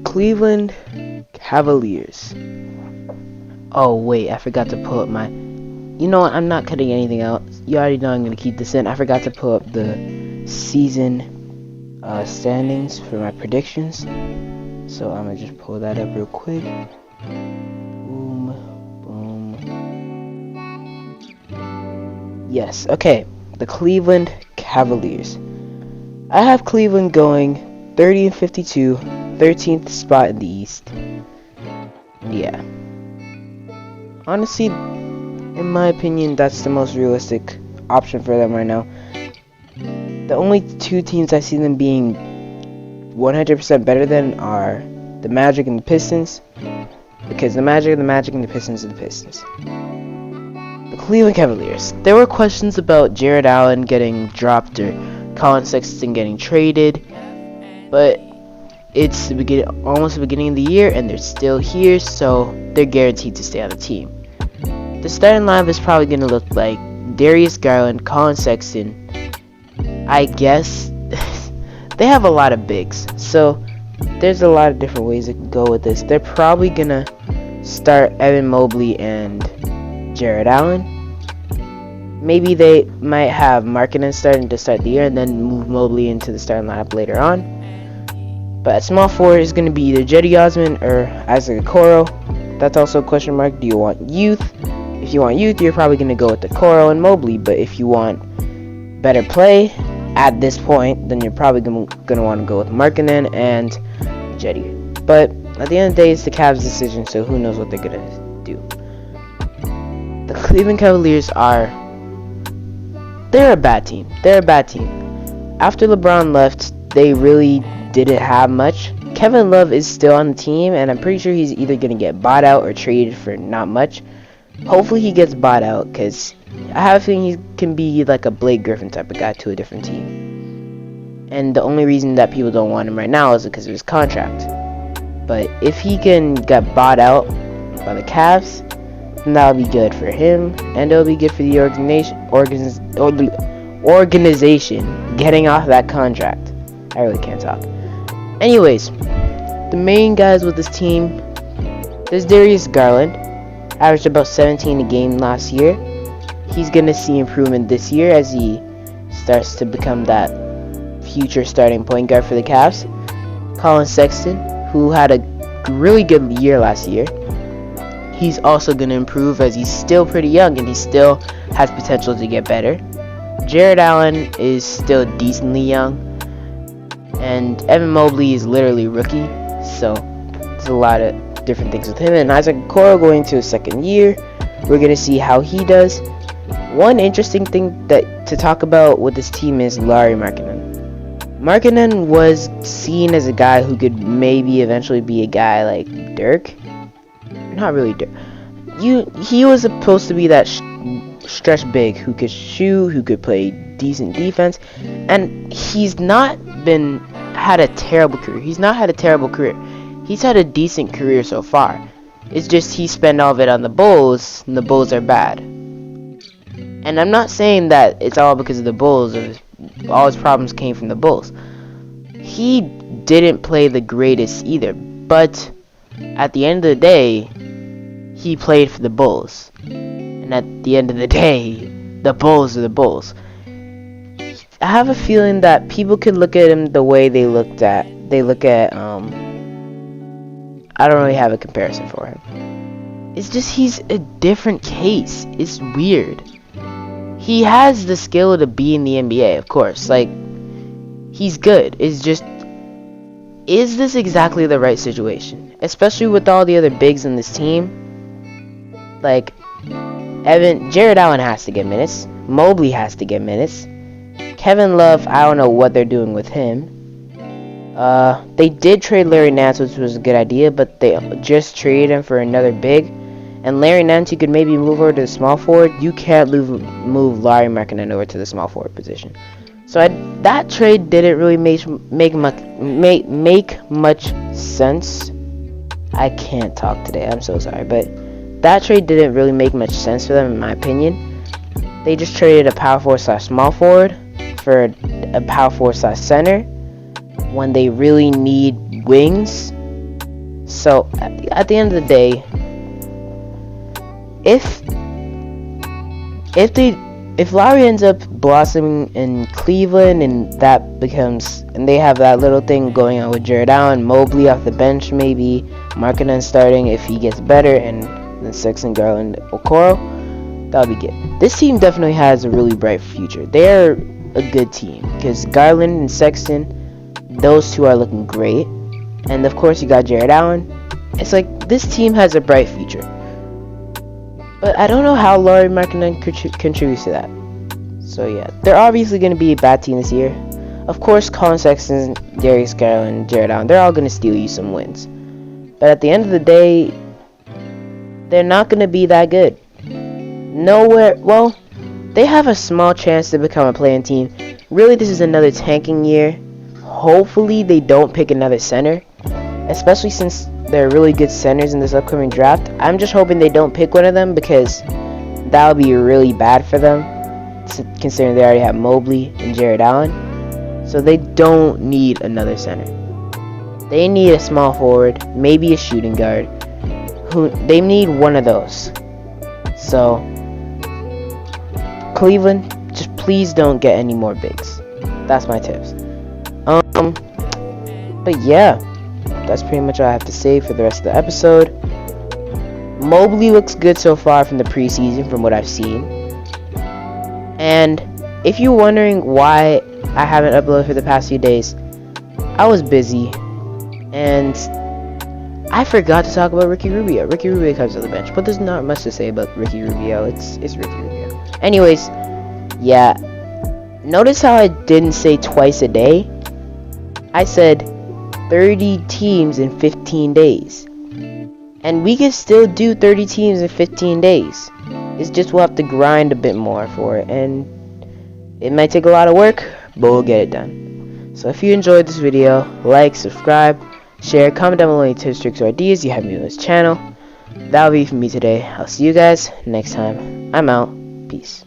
Cleveland Cavaliers. Oh wait, I forgot to pull up my... You know what, I'm not cutting anything out. You already know I'm going to keep this in. I forgot to pull up the season standings for my predictions. So I'm going to just pull that up real quick. Boom, boom. Yes, okay. The Cleveland Cavaliers. I have Cleveland going 30-52, 13th spot in the East. Yeah. Honestly, in my opinion, that's the most realistic option for them right now. The only two teams I see them being 100% better than are the Magic and the Pistons, because the Magic and the Pistons are the Pistons. The Cleveland Cavaliers. There were questions about Jared Allen getting dropped or Colin Sexton getting traded, but it's almost the beginning of the year and they're still here, so they're guaranteed to stay on the team. The starting lineup is probably going to look like Darius Garland, Colin Sexton. I guess they have a lot of bigs, so there's a lot of different ways it can go with this. They're probably going to start Evan Mobley and Jared Allen. Maybe they might have Markkanen starting to start the year and then move Mobley into the starting lineup later on. But at small forward is going to be either Jetty Osman or Isaac Okoro. That's also a question mark. Do you want youth? If you want youth, you're probably going to go with Okoro and Mobley. But if you want better play at this point, then you're probably going to want to go with Markkanen and Jetty. But at the end of the day, it's the Cavs' decision, so who knows what they're going to do. The Cleveland Cavaliers they're a bad team. They're a bad team. After LeBron left, they really didn't have much. Kevin Love is still on the team, and I'm pretty sure he's either going to get bought out or traded for not much. Hopefully he gets bought out, because I have a feeling he can be like a Blake Griffin type of guy to a different team. And the only reason that people don't want him right now is because of his contract. But if he can get bought out by the Cavs, then that'll be good for him, and it'll be good for the organization getting off that contract. I really can't talk. Anyways, the main guys with this team, there's Darius Garland, averaged about 17 a game last year. He's going to see improvement this year as he starts to become that future starting point guard for the Cavs. Colin Sexton, who had a really good year last year, he's also going to improve as he's still pretty young and he still has potential to get better. Jared Allen is still decently young, and Evan Mobley is literally rookie, so there's a lot of different things with him. And Isaac Okoro going to his second year, we're going to see how he does. One interesting thing to talk about with this team is Lauri Markkanen. Markkanen was seen as a guy who could maybe eventually be a guy like Dirk. Not really Dirk. He was supposed to be that stretch big who could shoot, who could play decent defense, and he's not had a terrible career. He's not had a terrible career. He's had a decent career so far. It's just he spent all of it on the Bulls, and the Bulls are bad. And I'm not saying that it's all because of the Bulls, or all his problems came from the Bulls. He didn't play the greatest either, but at the end of the day, he played for the Bulls. And at the end of the day, the Bulls are the Bulls. I have a feeling that people could look at him the way they look at, I don't really have a comparison for him. It's just he's a different case. It's weird. He has the skill to be in the NBA, of course. Like, he's good. It's just, is this exactly the right situation? Especially with all the other bigs in this team. Like, Jared Allen has to get minutes. Mobley has to get minutes. Kevin Love, I don't know what they're doing with him. They did trade Larry Nance, which was a good idea, but they just traded him for another big. And Larry Nance, you could maybe move over to the small forward. You can't move Lauri Markkanen over to the small forward position. So that trade didn't really make much sense. I can't talk today. I'm so sorry, but that trade didn't really make much sense for them, in my opinion. They just traded a power forward / small forward for a power forward / center when they really need wings. So at the end of the day, if Lowry ends up blossoming in Cleveland and they have that little thing going on with Jared Allen, Mobley off the bench maybe, Markkanen starting if he gets better, and then Sexton, Garland, Okoro, that'll be good. This team definitely has a really bright future. They're a good team because Garland and Sexton, those two are looking great, and of course you got Jared Allen. It's like this team has a bright future. But I don't know how Lauri Markkanen contributes to that. So yeah, they're obviously going to be a bad team this year. Of course, Colin Sexton, Darius Garland, Jared Allen, they're all going to steal you some wins. But at the end of the day, they're not going to be that good. Well, they have a small chance to become a play-in team. Really, this is another tanking year. Hopefully, they don't pick another center. Especially since there are really good centers in this upcoming draft. I'm just hoping they don't pick one of them because that would be really bad for them, considering they already have Mobley and Jared Allen. So they don't need another center. They need a small forward, maybe a shooting guard. They need one of those. So Cleveland, just please don't get any more bigs. That's my tips. But yeah, that's pretty much all I have to say for the rest of the episode. Mobley looks good so far from the preseason, from what I've seen. And if you're wondering why I haven't uploaded for the past few days, I was busy. And I forgot to talk about Ricky Rubio. Ricky Rubio comes to the bench, but there's not much to say about Ricky Rubio. It's Ricky Rubio. Anyways, yeah. Notice how I didn't say twice a day? I said 30 teams in 15 days. And we can still do 30 teams in 15 days. It's just we'll have to grind a bit more for it. And it might take a lot of work, but we'll get it done. So if you enjoyed this video, like, subscribe, share, comment down below any tips, tricks, or ideas you have me on this channel. That'll be it for me today. I'll see you guys next time. I'm out. Peace.